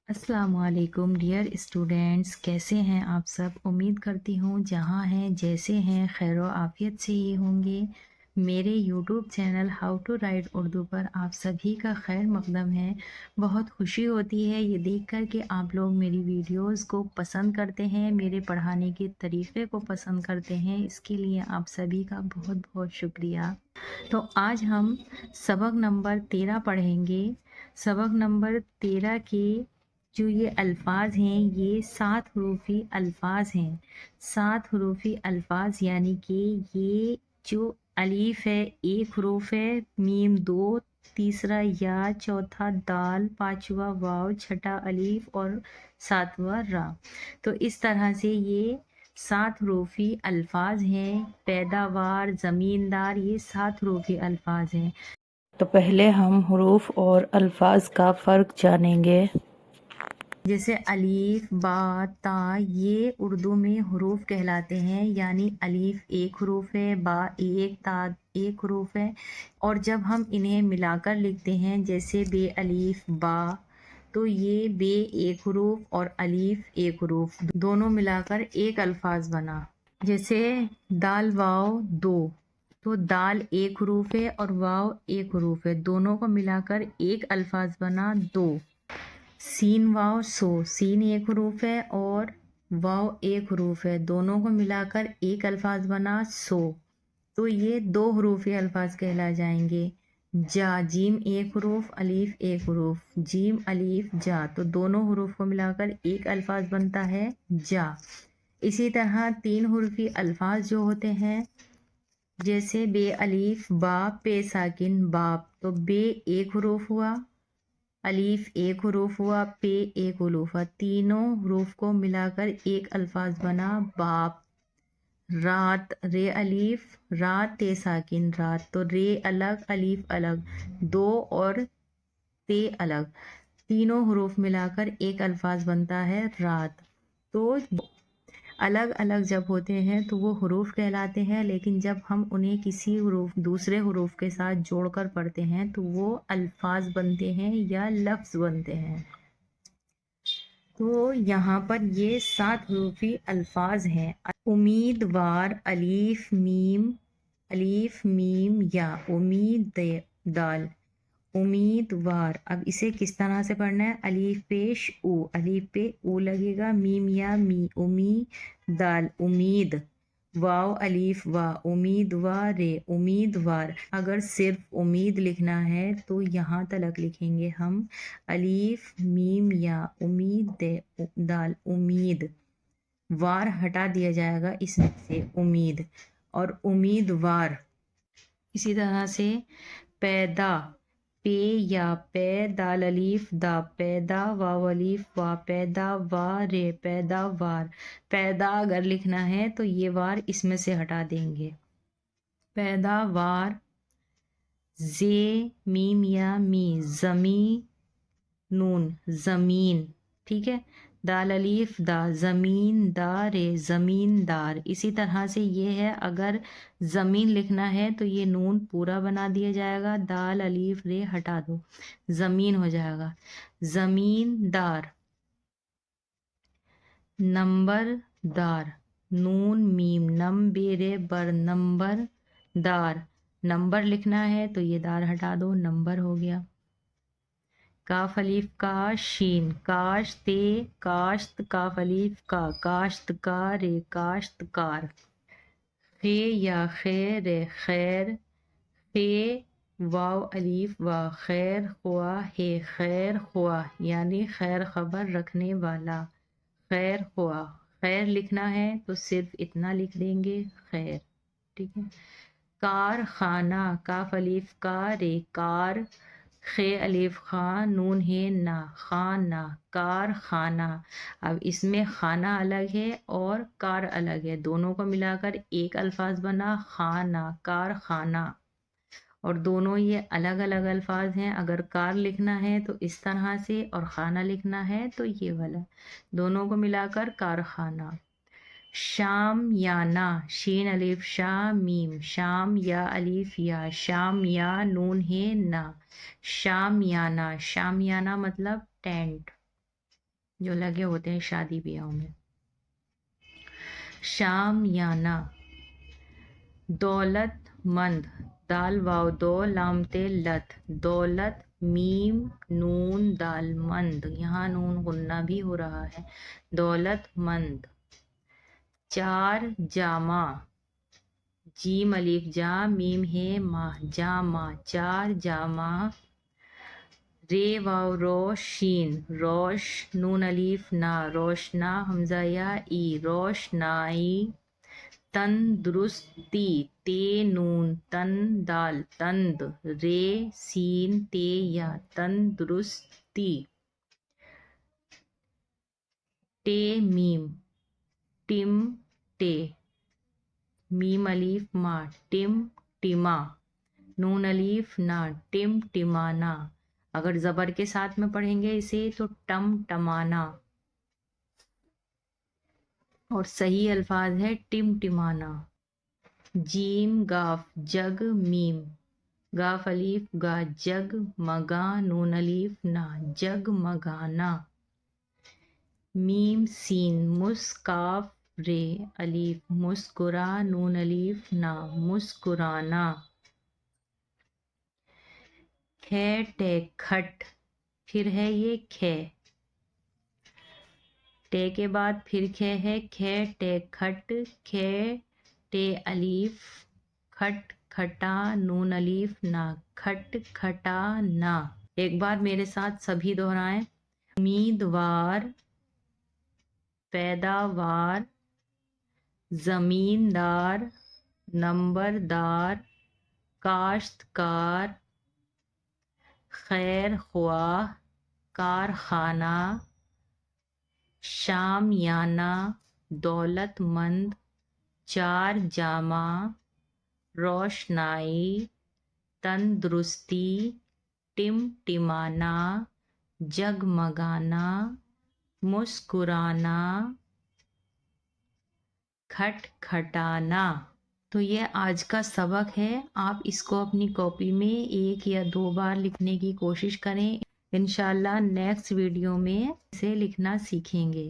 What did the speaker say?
अस्सलाम वालेकुम dear students, कैसे हैं आप सब। उम्मीद करती हूँ जहाँ हैं जैसे हैं खैर आफियत से ही होंगे। मेरे YouTube channel how to write Urdu पर आप सभी का खैर मकदम है। बहुत खुशी होती है ये देखकर कि आप लोग मेरी वीडियोस को पसंद करते हैं, मेरे पढ़ाने के तरीक़े को पसंद करते हैं। इसके लिए आप सभी का बहुत बहुत शुक्रिया। तो आज हम सबक नंबर 13 पढ़ेंगे। सबक नंबर 13 के जो ये अल्फाज हैं ये 7 हरूफी अल्फाज हैं। 7 हरूफी अल्फाज यानी कि ये जो अलीफ है 1 हरूफ है, मीम 2, तीसरा या, चौथा दाल, पांचवा वाव, छठा अलीफ और सातवां रा। तो इस तरह से ये 7 हरूफी अल्फाज हैं। पैदावार, ज़मींदार, ये 7 हरूफी अल्फाज हैं। तो पहले हम हरूफ और अल्फाज का फ़र्क जानेंगे। जैसे अलीफ, बा, ता, ये उर्दू में हरूफ कहलाते हैं। यानी अलीफ 1 हरूफ है, बा 1, ता 1 हरूफ है। और जब हम इन्हें मिलाकर लिखते हैं जैसे बे अलीफ बा, तो ये बे 1 हरूफ और अलीफ 1 हरूफ दोनों मिलाकर एक अल्फाज बना। जैसे दाल वाव 2, तो दाल 1 हरूफ है और वाव 1 हरूफ है, दोनों को मिलाकर एक अल्फाज बना 2। सीन वाव सो, सीन 1 हरूफ है और वाव 1 हरूफ है, दोनों को मिलाकर एक अल्फाज बना सो। तो ये 2 हरूफी अल्फाज कहला जाएंगे। जा, जीम 1 हरूफ, अलीफ 1 हरूफ, जीम अलीफ जा, तो दोनों हरूफ को मिलाकर एक अल्फाज बनता है जा। इसी तरह 3 हरूफी अल्फाज जो होते हैं जैसे बे अलीफ बा, पे साकिन बाप, तो बे 1 हरूफ हुआ, अलीफ 1 हरूफ हुआ, पे 1 हरूफ हुआ, तीनों हरूफ को मिलाकर एक अल्फाज बना बाप। रात, रे अलीफ, रात ते साकिन रात, तो रे अलग अलीफ अलग, 2 और ते अलग, तीनों हरूफ मिलाकर एक अल्फाज बनता है रात। तो अलग अलग जब होते हैं तो वो हरूफ कहलाते हैं, लेकिन जब हम उन्हें किसी हरूफ दूसरे हरूफ के साथ जोड़कर पढ़ते हैं तो वो अल्फाज बनते हैं या लफ्ज़ बनते हैं। तो यहाँ पर ये 7 हरूफी अल्फाज हैं। उम्मीदवार, अलीफ मीम या, उम्मीद दाल, उम्मीदवार। अब इसे किस तरह से पढ़ना है। अलीफ पेश ऊ, अलीफ पे ऊ लगेगा, मीम या मी, दाल उम्मीद, वाव अलीफ वा, उम्मीदवारे, उम्मीदवार। अगर सिर्फ उम्मीद लिखना है तो यहाँ तलक लिखेंगे हम, अलीफ मीम या, उम्मीद दाल उम्मीद, वार हटा दिया जाएगा इसमें से उम्मीद, और उम्मीदवार। इसी तरह से पैदा, पे या पै, दाल अलीफ दा, पैदा, वाव अलीफ वा, पैदा वारे, पैदा वार। पैदा अगर लिखना है तो ये वार इसमें से हटा देंगे, पैदा वार। जे मीम या मी, जमी नून ज़मीन, ठीक है। दाल अलीफ दा, ज़मीन दार, ज़मींदार। इसी तरह से ये है, अगर ज़मीन लिखना है तो ये नून पूरा बना दिया जाएगा, दाल अलीफ रे हटा दो, ज़मीन हो जाएगा ज़मींदार। नंबरदार, नून मीम नम बेरे बर, नंबर दार। नंबर लिखना है तो ये दार हटा दो, नंबर हो गया। काफ अलीफ का, शीन, काश्ते काश्त, काफ अलीफ का, काश्तकार, काश्तकार। खे या खैर, खैर, खे वाव अलीफ वा, खैर हुआ है, खैर हुआ यानी खैर खबर रखने वाला, खैर हुआ। खैर लिखना है तो सिर्फ इतना लिख देंगे खैर, ठीक है। कार खाना, काफ अलीफ का रे, कार, खे अलीफ खान, नून है ना, खाना, कार खाना। अब इसमें खाना अलग है और कार अलग है, दोनों को मिलाकर एक अल्फाज बना खाना, कार खाना। और दोनों ये अलग अलग अल्फाज हैं। अगर कार लिखना है तो इस तरह से और खाना लिखना है तो ये वाला, दोनों को मिलाकर कारखाना। शाम याना, शीन अलीफ शाह मीम, शाम या अलीफ या, शाम या नून है ना, शाम याना, शाम याना मतलब टेंट। जो लगे होते हैं शादी ब्याहों में। शामियाना, दौलत मंद, दाल वाव दो लामते लत, दौलत मीम नून दाल मंद, यहाँ नून गुन्ना भी हो रहा है, दौलत मंद। चार जामा, जीम अलिफ जा मीम है माह, जामा, चार जामा। रे वाव रो शीन, रोश नून अलिफ ना, रोशना हमजा या ई, रोशनाई। तंदुरुस्ती, ते नून तन दाल तंद, रे सीन ते या, तंदुरुस्ती। टे मीम, टिम टे, मीम अलीफ मा, टिम टिमा, नून अलीफ ना, टिम टिमाना। अगर जबर के साथ में पढ़ेंगे इसे तो टम टमाना, और सही अल्फाज है टिम टिमाना। जीम गाफ जग मीम, गाफ अलीफ गा, जग मगा नून अलीफ ना, जग मगाना। मीम सीन मुस्काफ रे अलीफ, मुस्कुरा नून अलीफ ना, मुस्कुराना। खे टे खट, फिर है ये खे, टे के बाद फिर खे है, खे टे खट, खे टे अलीफ, खट खटा नून अलीफ ना, खट खटा ना। एक बार मेरे साथ सभी दोहराएं। उम्मीदवार, पैदावार, जमींदार, नंबरदार, काश्तकार, खैर ख्वाह, कारखाना, शामियाना, दौलतमंद, चार जामा, रोशनाई, तंदुरुस्ती, टिमटिमाना, जगमगाना, मुस्कुराना, खटखटाना। तो ये आज का सबक है। आप इसको अपनी कॉपी में 1 या 2 बार लिखने की कोशिश करें। इंशाल्लाह नेक्स्ट वीडियो में इसे लिखना सीखेंगे।